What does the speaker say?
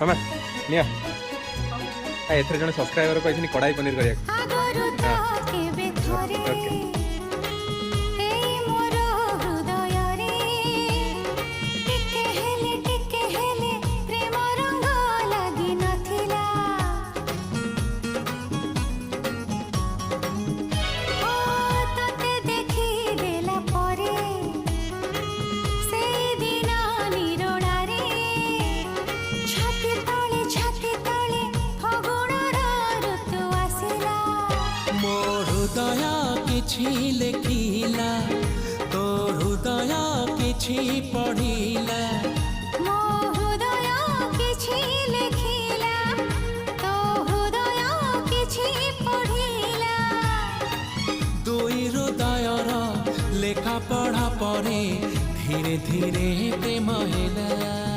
मामा निया एथरे जने सब्सक्राइबर कहछनी कढ़ाई पनीर करिया ओके हृदय किछि लेखिला तो हृदय किछि पढ़िला मो हृदय किछि लेखिला तो हृदय किछि पढ़िला दुई हृदयर लेखा पढ़ा परे धीरे धीरे प्रेम होला।